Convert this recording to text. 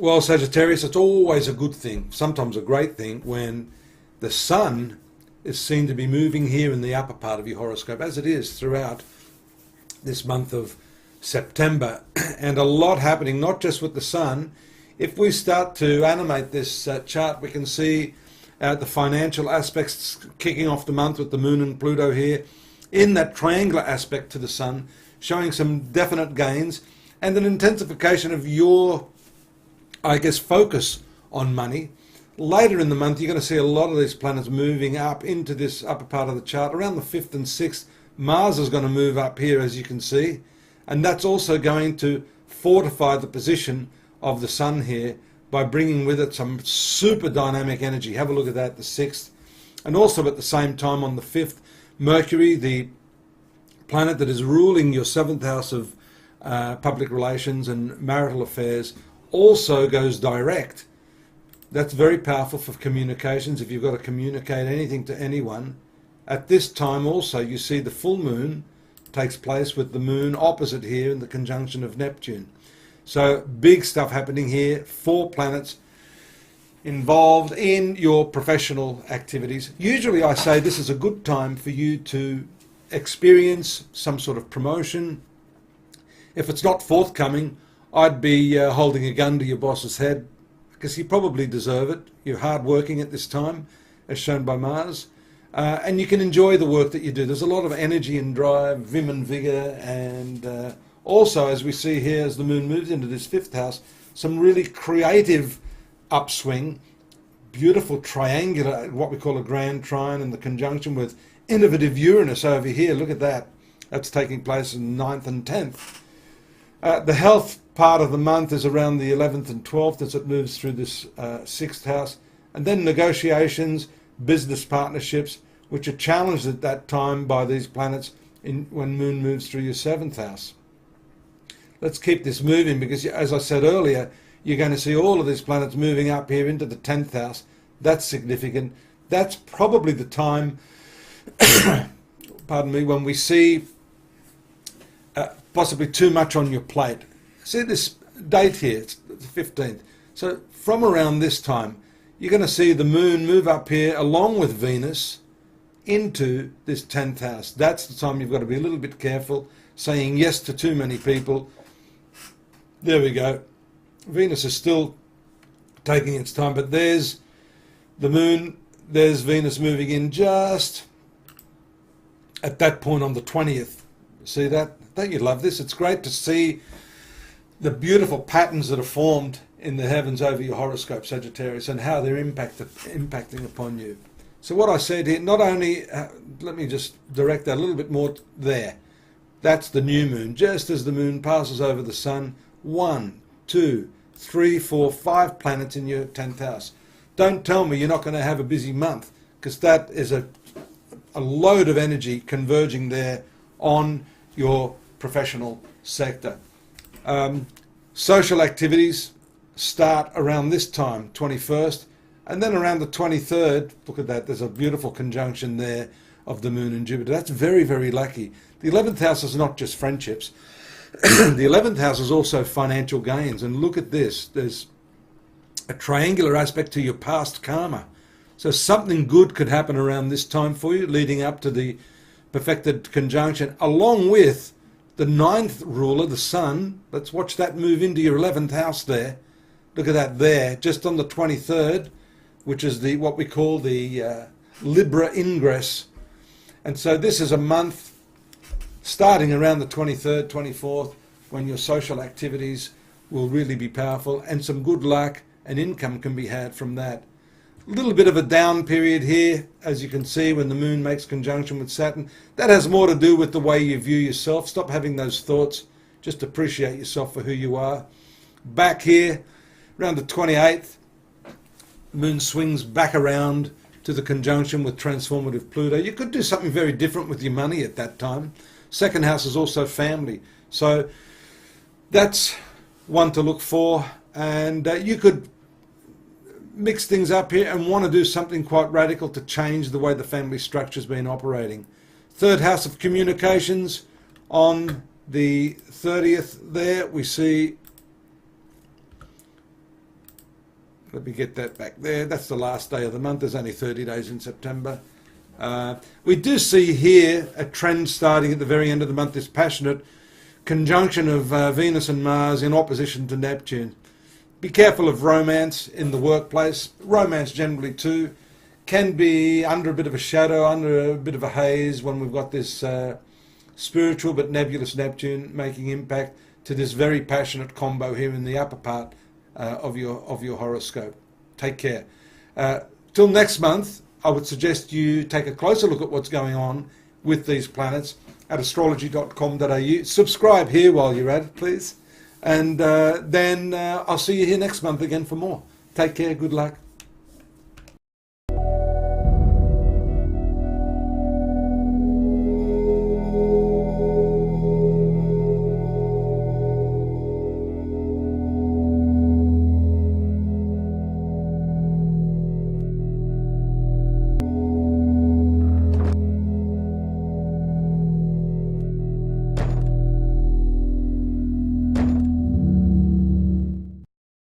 Well, Sagittarius, it's always a good thing, sometimes a great thing, when the sun is seen to be moving here in the upper part of your horoscope, as it is throughout this month of September. And a lot happening, not just with the sun. If we start to animate this chart, we can see the financial aspects kicking off the month with the moon and Pluto here in that triangular aspect to the sun, showing some definite gains and an intensification of your, I guess, focus on money. Later in the month, you're going to see a lot of these planets moving up into this upper part of the chart. Around the 5th and 6th, Mars is going to move up here, as you can see. And that's also going to fortify the position of the sun here by bringing with it some super dynamic energy. Have a look at that, the 6th. And also at the same time on the 5th, Mercury, the planet that is ruling your 7th house of public relations and marital affairs, also goes direct. That's very powerful for communications. If you've got to communicate anything to anyone, at this time also you see the full moon takes place with the moon opposite here in the conjunction of Neptune. So big stuff happening here. 4 planets involved in your professional activities. Usually I say this is a good time for you to experience some sort of promotion. If it's not forthcoming, I'd be holding a gun to your boss's head, because you probably deserve it. You're hard working at this time, as shown by Mars, and you can enjoy the work that you do. There's a lot of energy and drive, vim and vigor, and also, as we see here, as the moon moves into this 5th house, some really creative upswing, beautiful triangular, what we call a grand trine, in the conjunction with innovative Uranus over here. Look at that. That's taking place in 9th and 10th. The health part of the month is around the 11th and 12th as it moves through this 6th house. And then negotiations, business partnerships, which are challenged at that time by these planets when moon moves through your 7th house. Let's keep this moving, because as I said earlier, you're going to see all of these planets moving up here into the 10th house. That's significant. That's probably the time, pardon me, when we see possibly too much on your plate. See this date here, it's the 15th. So from around this time, you're going to see the moon move up here along with Venus into this 10th house. That's the time you've got to be a little bit careful, saying yes to too many people. There we go. Venus is still taking its time, but there's the moon, there's Venus moving in just at that point on the 20th. See that? Don't you love this? It's great to see the beautiful patterns that are formed in the heavens over your horoscope, Sagittarius, and how they're impacting upon you. So what I said here, not only, let me just direct that a little bit more there. That's the new moon. Just as the moon passes over the sun, 1, 2, 3, 4, 5 planets in your 10th house. Don't tell me you're not going to have a busy month, because that is a load of energy converging there on your professional sector. Social activities start around this time, 21st, and then around the 23rd, look at that, there's a beautiful conjunction there of the moon and Jupiter. That's very, very lucky. The 11th house is not just friendships. The 11th house is also financial gains. And look at this, there's a triangular aspect to your past karma. So something good could happen around this time for you, leading up to the perfected conjunction, along with the 9th ruler, the sun. Let's watch that move into your 11th house there. Look at that there, just on the 23rd, which is the what we call the Libra ingress. And so this is a month starting around the 23rd, 24th, when your social activities will really be powerful, and some good luck and income can be had from that. A little bit of a down period here, as you can see, when the moon makes conjunction with Saturn. That has more to do with the way you view yourself. Stop having those thoughts. Just appreciate yourself for who you are. Back here, around the 28th, the moon swings back around to the conjunction with transformative Pluto. You could do something very different with your money at that time. Second house is also family. So that's one to look for. And you could mix things up here and want to do something quite radical to change the way the family structure's been operating. Third house of communications, on the 30th there we see Let me get that back there. That's the last day of the month. There's only 30 days in September. We do see here a trend starting at the very end of the month, this passionate conjunction of Venus and Mars in opposition to Neptune. Be careful of romance in the workplace. Romance generally too can be under a bit of a shadow, under a bit of a haze when we've got this spiritual but nebulous Neptune making impact to this very passionate combo here in the upper part of your horoscope. Take care. Till next month, I would suggest you take a closer look at what's going on with these planets at astrology.com.au. Subscribe here while you're at it, please. And then I'll see you here next month again for more. Take care. Good luck.